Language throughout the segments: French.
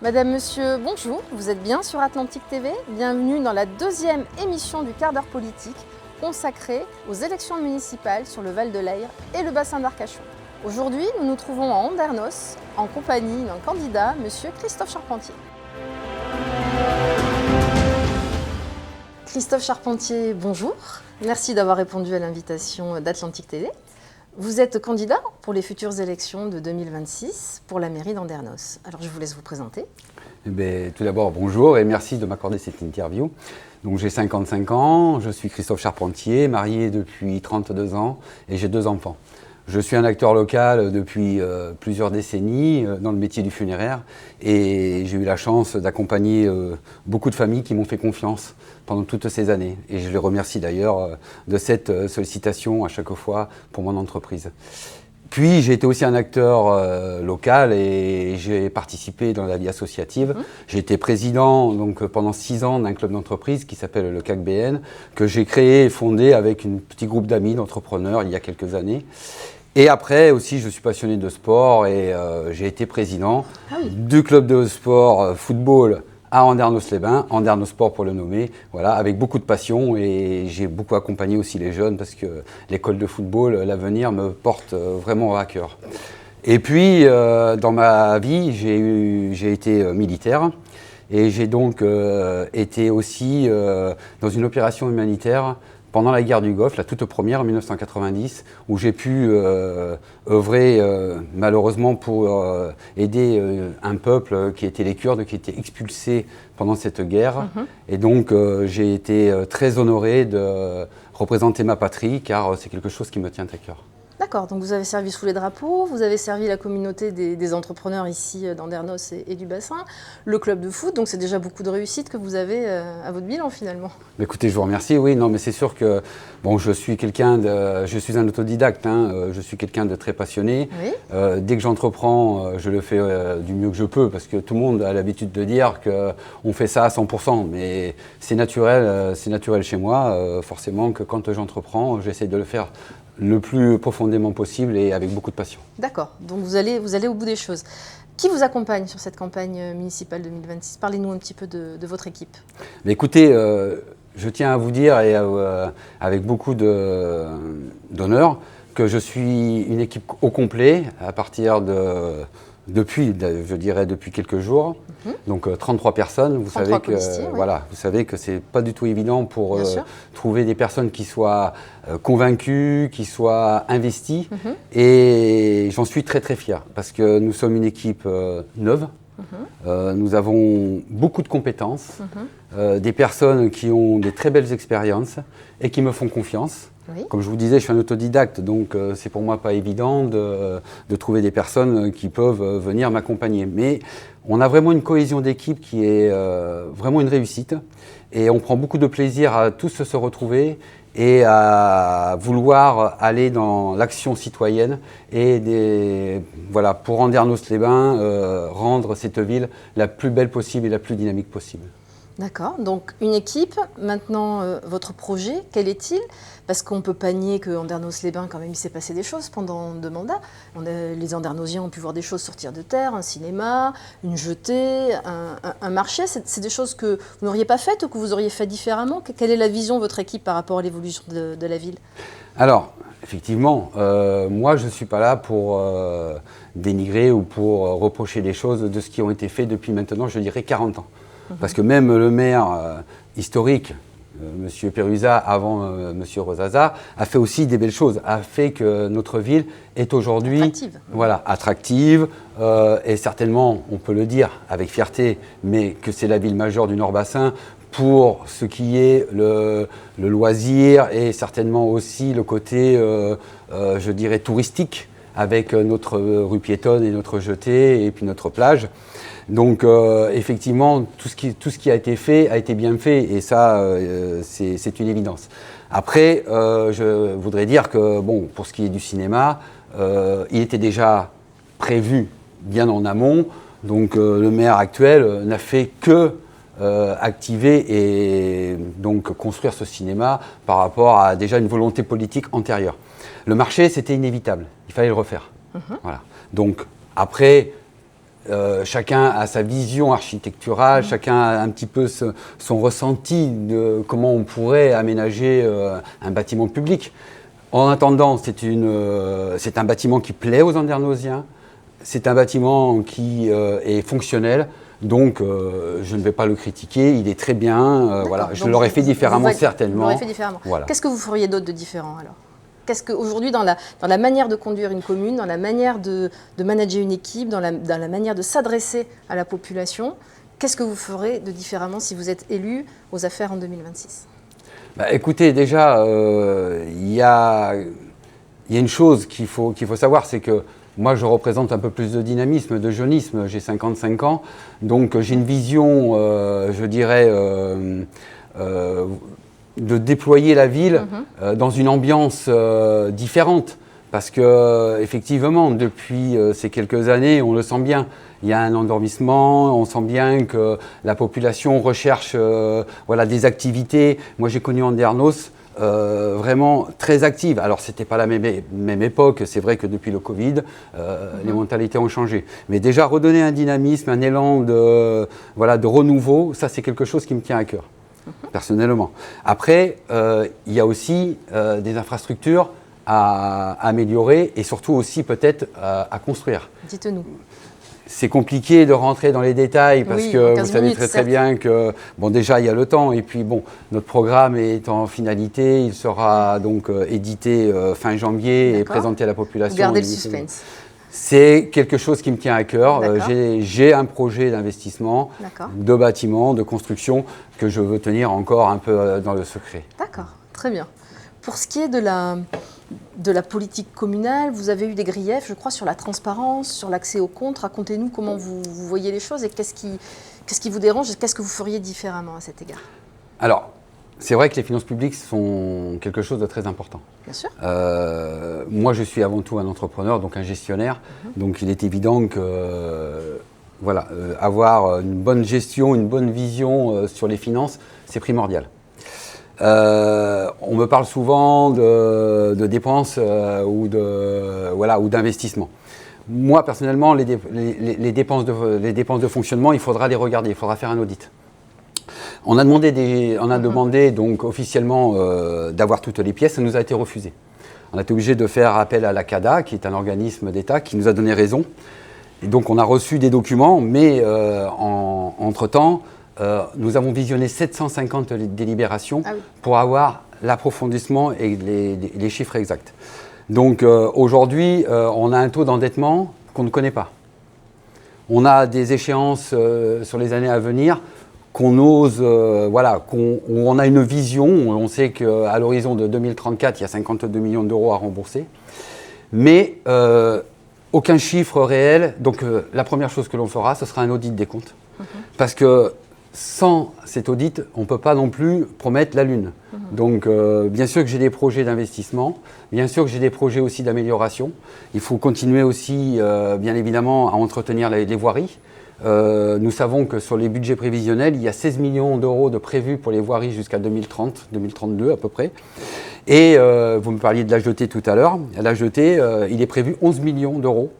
Madame, Monsieur, bonjour, vous êtes bien sur Atlantique TV. Bienvenue dans la deuxième émission du quart d'heure politique consacrée aux élections municipales sur le Val de l'Aire et le bassin d'Arcachon. Aujourd'hui, nous nous trouvons à Andernos en compagnie d'un candidat, Monsieur Christophe Charpentier. Christophe Charpentier, bonjour. Merci d'avoir répondu à l'invitation d'Atlantique TV. Vous êtes candidat pour les futures élections de 2026 pour la mairie d'Andernos. Alors je vous laisse vous présenter. Tout d'abord, bonjour et merci de m'accorder cette interview. Donc j'ai 55 ans, je suis Christophe Charpentier, marié depuis 32 ans et j'ai 2 enfants. Je suis un acteur local depuis plusieurs décennies dans le métier du funéraire et j'ai eu la chance d'accompagner beaucoup de familles qui m'ont fait confiance pendant toutes ces années. Et je les remercie d'ailleurs de cette sollicitation à chaque fois pour mon entreprise. Puis j'ai été aussi un acteur local et j'ai participé dans la vie associative. J'ai été président donc, pendant 6 ans d'un club d'entreprise qui s'appelle le CACBN, que j'ai créé et fondé avec un petit groupe d'amis, d'entrepreneurs il y a quelques années. Et après aussi, je suis passionné de sport et j'ai été président du club de sport football à Andernos-les-Bains, Andernos Sport pour le nommer, voilà, avec beaucoup de passion et j'ai beaucoup accompagné aussi les jeunes parce que l'école de football, l'avenir me porte vraiment à cœur. Et puis, dans ma vie, j'ai été militaire et j'ai donc été aussi dans une opération humanitaire pendant la guerre du Golfe, la toute première en 1990, où j'ai pu œuvrer malheureusement pour aider un peuple qui était les Kurdes, qui étaient expulsés pendant cette guerre. Et donc j'ai été très honoré de représenter ma patrie, car c'est quelque chose qui me tient à cœur. D'accord, donc vous avez servi sous les drapeaux, vous avez servi la communauté des entrepreneurs ici d'Andernos et du bassin, le club de foot, donc c'est déjà beaucoup de réussite que vous avez à votre bilan finalement. Écoutez, je vous remercie, oui, non mais c'est sûr que bon, je suis un autodidacte, je suis quelqu'un de très passionné. Oui. Dès que j'entreprends, je le fais du mieux que je peux, parce que tout le monde a l'habitude de dire qu'on fait ça à 100%, mais c'est naturel chez moi, forcément que quand j'entreprends, j'essaie de le faire le plus profondément possible et avec beaucoup de passion. D'accord, donc vous allez au bout des choses. Qui vous accompagne sur cette campagne municipale 2026 ? Parlez-nous un petit peu de votre équipe. Mais écoutez, je tiens à vous dire, et avec beaucoup d'honneur, que je suis une équipe au complet à partir depuis quelques jours. Donc 33 personnes, vous savez que voilà, vous savez que c'est pas du tout évident pour trouver des personnes qui soient convaincues, qui soient investies et j'en suis très très fier parce que nous sommes une équipe neuve. Nous avons beaucoup de compétences, des personnes qui ont des très belles expériences et qui me font confiance. Oui. Comme je vous disais, je suis un autodidacte, donc c'est pour moi pas évident de trouver des personnes qui peuvent venir m'accompagner. Mais on a vraiment une cohésion d'équipe qui est vraiment une réussite et on prend beaucoup de plaisir à tous se retrouver et à vouloir aller dans l'action citoyenne et pour Andernos-les-Bains, rendre cette ville la plus belle possible et la plus dynamique possible. D'accord, donc une équipe. Maintenant, votre projet, quel est-il ? Parce qu'on ne peut pas nier qu'Andernos-les-Bains, quand même, il s'est passé des choses pendant 2 mandats. Les Andernosiens ont pu voir des choses sortir de terre, un cinéma, une jetée, un marché. C'est des choses que vous n'auriez pas faites ou que vous auriez fait différemment ? Quelle est la vision de votre équipe par rapport à l'évolution de la ville ? Alors, effectivement, moi, je ne suis pas là pour dénigrer ou pour reprocher des choses de ce qui ont été fait depuis maintenant, je dirais, 40 ans. Parce que même le maire historique, M. Peruzat, avant M. Rosaza, a fait aussi des belles choses, a fait que notre ville est aujourd'hui attractive et certainement, on peut le dire avec fierté, mais que c'est la ville majeure du Nord-Bassin pour ce qui est le loisir et certainement aussi le côté, je dirais, touristique avec notre rue piétonne et notre jetée et puis notre plage. Donc effectivement, tout ce qui a été fait a été bien fait et ça, c'est une évidence. Après, je voudrais dire que bon, pour ce qui est du cinéma, il était déjà prévu bien en amont. Donc le maire actuel n'a fait que activer et donc construire ce cinéma par rapport à déjà une volonté politique antérieure. Le marché, c'était inévitable, il fallait le refaire. Voilà. Donc après, chacun a sa vision architecturale, chacun a un petit peu son ressenti de comment on pourrait aménager un bâtiment public. En attendant, c'est un bâtiment qui plaît aux Andernosiens, c'est un bâtiment qui est fonctionnel, donc je ne vais pas le critiquer, il est très bien, voilà. Je l'aurais fait différemment, certainement. Vous l'aurez fait différemment. Voilà. Qu'est-ce que vous feriez d'autre de différent alors? Qu'est-ce qu'aujourd'hui, dans la manière de conduire une commune, dans la manière de manager une équipe, dans la manière de s'adresser à la population, qu'est-ce que vous ferez de différemment si vous êtes élu aux affaires en 2026? Bah, écoutez, déjà, il y a une chose qu'il faut savoir, c'est que moi, je représente un peu plus de dynamisme, de jeunisme. J'ai 55 ans, donc j'ai une vision, je dirais, de déployer la ville dans une ambiance différente. Parce que, effectivement, depuis ces quelques années, on le sent bien. Il y a un endormissement, on sent bien que la population recherche voilà, des activités. Moi, j'ai connu Andernos vraiment très active. Alors, ce n'était pas la même époque. C'est vrai que depuis le Covid, les mentalités ont changé. Mais déjà, redonner un dynamisme, un élan voilà, de renouveau, ça, c'est quelque chose qui me tient à cœur, personnellement. Après, il y a aussi des infrastructures à améliorer et surtout aussi peut-être à construire. Dites-nous. C'est compliqué de rentrer dans les détails parce que vous savez très bien que, bon, déjà il y a le temps et puis bon, notre programme est en finalité, il sera donc édité fin janvier et présenté à la population. Vous gardez le suspense. C'est quelque chose qui me tient à cœur. J'ai un projet d'investissement, de bâtiment, de construction que je veux tenir encore un peu dans le secret. D'accord, très bien. Pour ce qui est de la politique communale, vous avez eu des griefs, je crois, sur la transparence, sur l'accès aux comptes. Racontez-nous comment vous voyez les choses et qu'est-ce qui vous dérange et qu'est-ce que vous feriez différemment à cet égard? Alors, c'est vrai que les finances publiques sont quelque chose de très important. Bien sûr. Moi, je suis avant tout un entrepreneur, donc un gestionnaire. Donc, il est évident que voilà, avoir une bonne gestion, une bonne vision sur les finances, c'est primordial. On me parle souvent de dépenses ou d'investissements. Moi, personnellement, les dépenses de fonctionnement, il faudra les regarder, il faudra faire un audit. On a demandé donc officiellement d'avoir toutes les pièces, ça nous a été refusé. On a été obligé de faire appel à la CADA, qui est un organisme d'État qui nous a donné raison. Et donc on a reçu des documents, mais entre-temps, nous avons visionné 750 délibérations pour avoir l'approfondissement et les chiffres exacts. Donc aujourd'hui, on a un taux d'endettement qu'on ne connaît pas. On a des échéances sur les années à venir qu'on ose, où on a une vision. On sait qu'à l'horizon de 2034, il y a 52 millions d'euros à rembourser. Mais aucun chiffre réel. Donc la première chose que l'on fera, ce sera un audit des comptes. Parce que sans cet audit, on ne peut pas non plus promettre la lune. Donc, bien sûr que j'ai des projets d'investissement, bien sûr que j'ai des projets aussi d'amélioration. Il faut continuer aussi, bien évidemment, à entretenir les voiries. Nous savons que sur les budgets prévisionnels, il y a 16 millions d'euros de prévus pour les voiries jusqu'à 2030, 2032 à peu près. Et vous me parliez de l'AGET tout à l'heure. L'AGET, il est prévu 11 millions d'euros,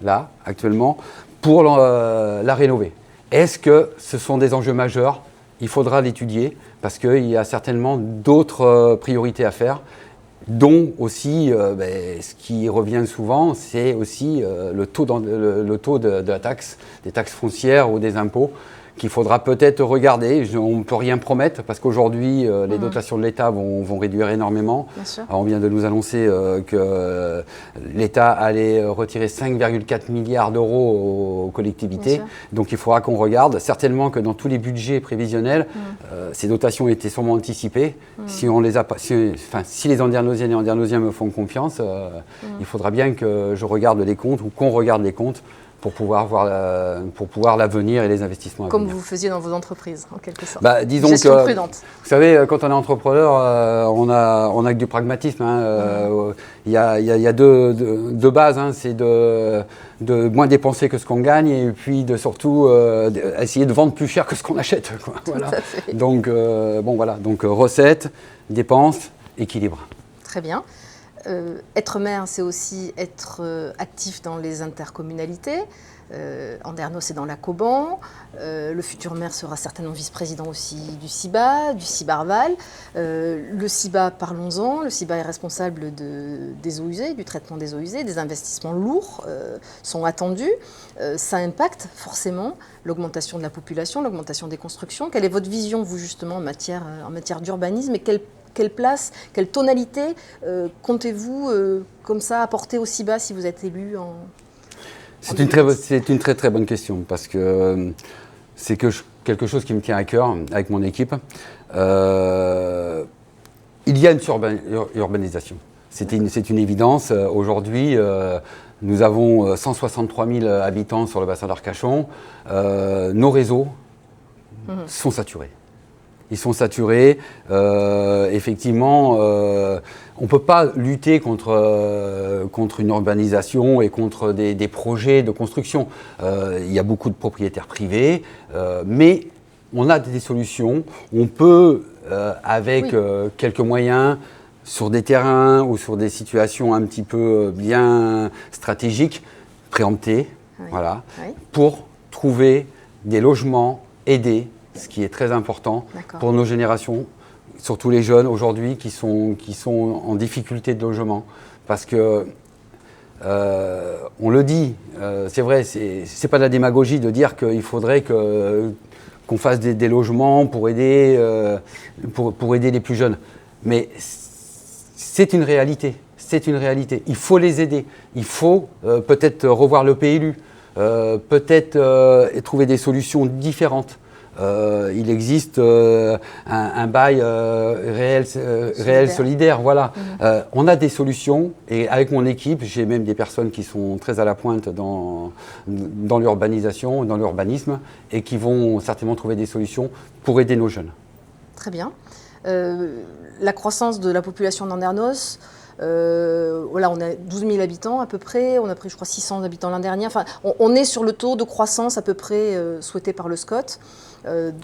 là, actuellement, pour la rénover. Est-ce que ce sont des enjeux majeurs? Il faudra l'étudier parce qu'il y a certainement d'autres priorités à faire, dont aussi, ce qui revient souvent, c'est aussi le taux de la taxe, des taxes foncières ou des impôts, qu'il faudra peut-être regarder. On ne peut rien promettre parce qu'aujourd'hui, les dotations de l'État vont réduire énormément. Alors, on vient de nous annoncer que l'État allait retirer 5,4 milliards d'euros aux collectivités. Donc, il faudra qu'on regarde. Certainement que dans tous les budgets prévisionnels, ces dotations étaient sûrement anticipées. Si les Andernosiennes et Andernosiens me font confiance, il faudra bien que je regarde les comptes ou qu'on regarde les comptes pour pouvoir voir l'avenir et les investissements à venir. Comme vous faisiez dans vos entreprises, en quelque sorte. Disons gestion que, prudente. Vous savez, quand on est entrepreneur, on a que du pragmatisme. Il y a deux bases, c'est de moins dépenser que ce qu'on gagne et puis de surtout essayer de vendre plus cher que ce qu'on achète. Voilà. Donc, donc recettes, dépenses, équilibre. Très bien. Être maire, c'est aussi être actif dans les intercommunalités. Andernos est dans la Coban. Le futur maire sera certainement vice-président aussi du CIBA, du CIBA-Arval. Le CIBA, parlons-en, le CIBA est responsable des eaux usées, du traitement des eaux usées, des investissements lourds sont attendus. Ça impacte forcément l'augmentation de la population, l'augmentation des constructions. Quelle est votre vision, vous, justement, en matière d'urbanisme, et quelle place, quelle tonalité comptez-vous comme ça apporter au CIBA si vous êtes élu en... C'est une très très bonne question, parce que c'est quelque chose qui me tient à cœur avec mon équipe. Il y a une sururbanisation. C'est une évidence. Aujourd'hui, nous avons 163 000 habitants sur le bassin d'Arcachon. Nos réseaux sont saturés. Ils sont saturés. Effectivement, on ne peut pas lutter contre une urbanisation et contre des projets de construction. Il y a beaucoup de propriétaires privés, mais on a des solutions. On peut, avec quelques moyens, sur des terrains ou sur des situations un petit peu bien stratégiques, préempter, voilà, pour trouver des logements aidés, ce qui est très important pour nos générations, surtout les jeunes aujourd'hui qui sont en difficulté de logement. Parce que, on le dit, c'est vrai, c'est pas de la démagogie de dire qu'il faudrait qu'on fasse des logements pour aider les plus jeunes. Mais c'est une réalité, il faut les aider, il faut peut-être revoir le PLU, peut-être trouver des solutions différentes. Il existe un bail réel solidaire, voilà. On a des solutions, et avec mon équipe, j'ai même des personnes qui sont très à la pointe dans l'urbanisation, dans l'urbanisme, et qui vont certainement trouver des solutions pour aider nos jeunes. Très bien. La croissance de la population d'Andernos, voilà, on a 12 000 habitants à peu près, on a pris je crois 600 habitants l'an dernier, enfin, on est sur le taux de croissance à peu près souhaité par le SCOT.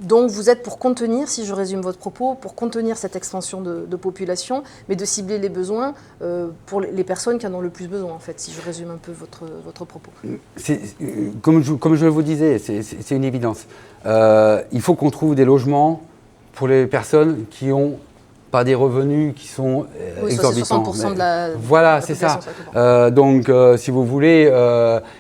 Donc vous êtes pour contenir, si je résume votre propos, pour contenir cette expansion de population, mais de cibler les besoins pour les personnes qui en ont le plus besoin, en fait, si je résume un peu votre propos. Comme je vous disais, c'est une évidence. Il faut qu'on trouve des logements pour les personnes qui n'ont pas des revenus qui sont exorbitants. C'est 60% de la voilà, c'est ça. Donc, si vous voulez,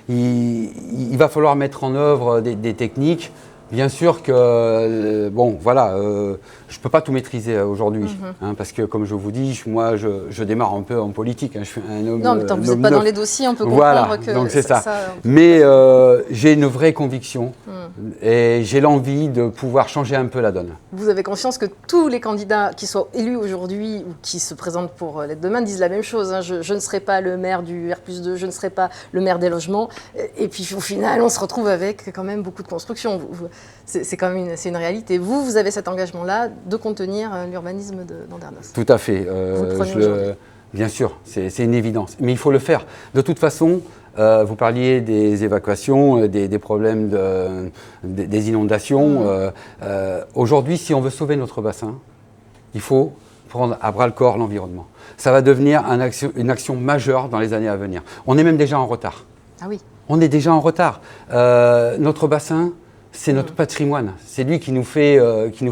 il va falloir mettre en œuvre des techniques. Bien sûr que, bon, voilà, je ne peux pas tout maîtriser aujourd'hui, parce que, comme je vous dis, moi, je démarre un peu en politique. Je suis un homme. Non, mais tant que vous n'êtes pas dans les dossiers, on peut comprendre voilà, que donc c'est ça. Mais j'ai une vraie conviction et j'ai l'envie de pouvoir changer un peu la donne. Vous avez conscience que tous les candidats qui soient élus aujourd'hui ou qui se présentent pour l'être demain disent la même chose. Je ne serai pas le maire du R+2, je ne serai pas le maire des logements. Et puis, au final, on se retrouve avec quand même beaucoup de construction. C'est quand même une réalité. Vous avez cet engagement-là de contenir l'urbanisme d'Andernos. Tout à fait. Bien sûr, c'est une évidence. Mais il faut le faire. De toute façon, vous parliez des évacuations, des problèmes des inondations. Aujourd'hui, si on veut sauver notre bassin, il faut prendre à bras-le-corps l'environnement. Ça va devenir une action majeure dans les années à venir. On est même déjà en retard. Ah oui. On est déjà en retard. Notre bassin, c'est notre patrimoine. C'est lui qui nous fait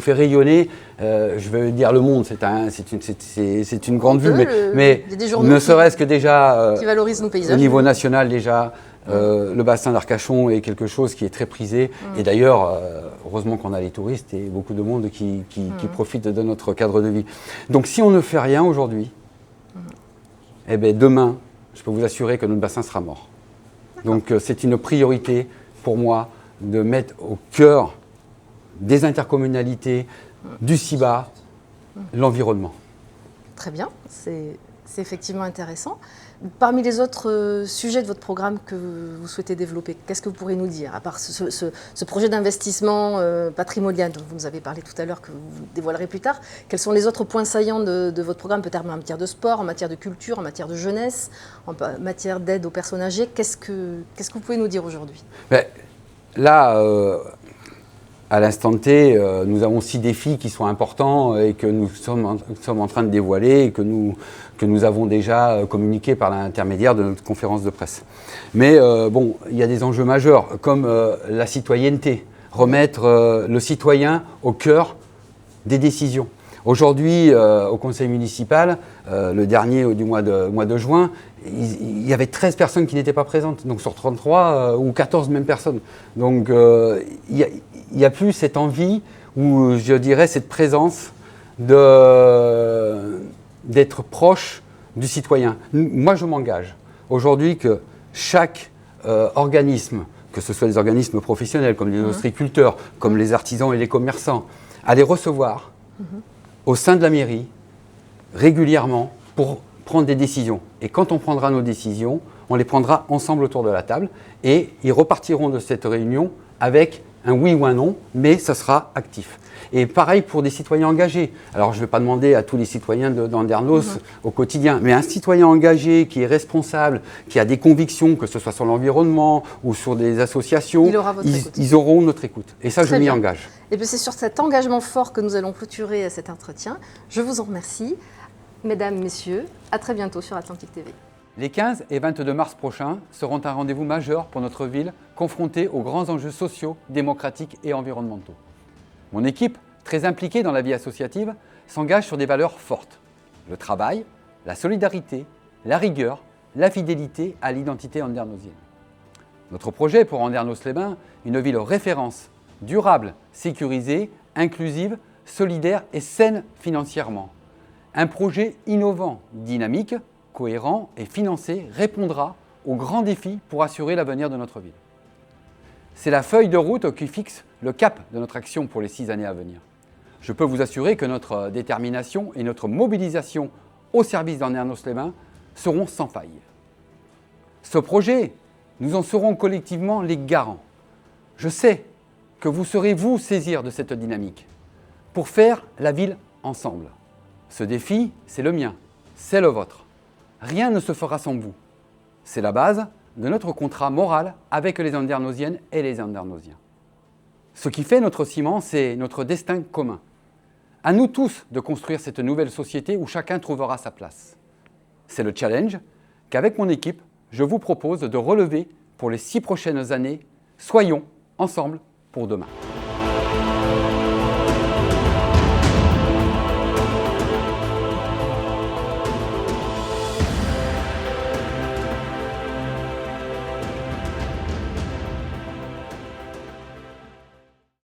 rayonner. Je veux dire le monde, c'est une grande vue, mais ne serait-ce que déjà qui valorise nos paysages. Au niveau national déjà, le bassin d'Arcachon est quelque chose qui est très prisé. Et d'ailleurs, heureusement qu'on a les touristes et beaucoup de monde qui profitent de notre cadre de vie. Donc si on ne fait rien aujourd'hui, eh bien, demain, je peux vous assurer que notre bassin sera mort. Donc c'est une priorité pour moi de mettre au cœur des intercommunalités, du CIBA, l'environnement. Très bien, c'est effectivement intéressant. Parmi les autres sujets de votre programme que vous souhaitez développer, qu'est-ce que vous pourrez nous dire, à part ce projet d'investissement patrimonial dont vous nous avez parlé tout à l'heure, que vous dévoilerez plus tard? Quels sont les autres points saillants de votre programme, peut-être en matière de sport, en matière de culture, en matière de jeunesse, en matière d'aide aux personnes âgées? Qu'est-ce que vous pouvez nous dire aujourd'hui? Là, À l'instant T, nous avons 6 défis qui sont importants et que nous sommes en train de dévoiler et que nous avons déjà communiqué par l'intermédiaire de notre conférence de presse. Mais bon, il y a des enjeux majeurs comme la citoyenneté, remettre le citoyen au cœur des décisions. Aujourd'hui, au conseil municipal, le dernier du mois de juin, il y avait 13 personnes qui n'étaient pas présentes, donc sur 33 ou 14 mêmes personnes. Donc il n'y a plus cette envie ou je dirais cette présence d'être proche du citoyen. Moi, je m'engage aujourd'hui que chaque organisme, que ce soit des organismes professionnels comme les ostréiculteurs, comme les artisans et les commerçants, à les recevoir au sein de la mairie régulièrement pour prendre des décisions. Et quand on prendra nos décisions, on les prendra ensemble autour de la table et ils repartiront de cette réunion avec un oui ou un non, mais ça sera actif. Et pareil pour des citoyens engagés. Alors je ne vais pas demander à tous les citoyens d'Andernos au quotidien, mais un citoyen engagé qui est responsable, qui a des convictions, que ce soit sur l'environnement ou sur des associations, ils auront notre écoute. Et ça, je m'y engage. Et bien c'est sur cet engagement fort que nous allons clôturer cet entretien. Je vous en remercie. Mesdames, Messieurs, à très bientôt sur Atlantique TV. Les 15 et 22 mars prochains seront un rendez-vous majeur pour notre ville, confrontée aux grands enjeux sociaux, démocratiques et environnementaux. Mon équipe, très impliquée dans la vie associative, s'engage sur des valeurs fortes. Le travail, la solidarité, la rigueur, la fidélité à l'identité andernosienne. Notre projet pour Andernos-les-Bains, une ville référence, durable, sécurisée, inclusive, solidaire et saine financièrement. Un projet innovant, dynamique, cohérent et financé répondra aux grands défis pour assurer l'avenir de notre ville. C'est la feuille de route qui fixe le cap de notre action pour les 6 années à venir. Je peux vous assurer que notre détermination et notre mobilisation au service d'Andernos-les-Bains seront sans faille. Ce projet, nous en serons collectivement les garants. Je sais que vous saurez vous saisir de cette dynamique pour faire la ville ensemble. Ce défi, c'est le mien, c'est le vôtre. Rien ne se fera sans vous. C'est la base de notre contrat moral avec les Andernosiennes et les Andernosiens. Ce qui fait notre ciment, c'est notre destin commun. À nous tous de construire cette nouvelle société où chacun trouvera sa place. C'est le challenge qu'avec mon équipe, je vous propose de relever pour les 6 prochaines années. Soyons ensemble pour demain.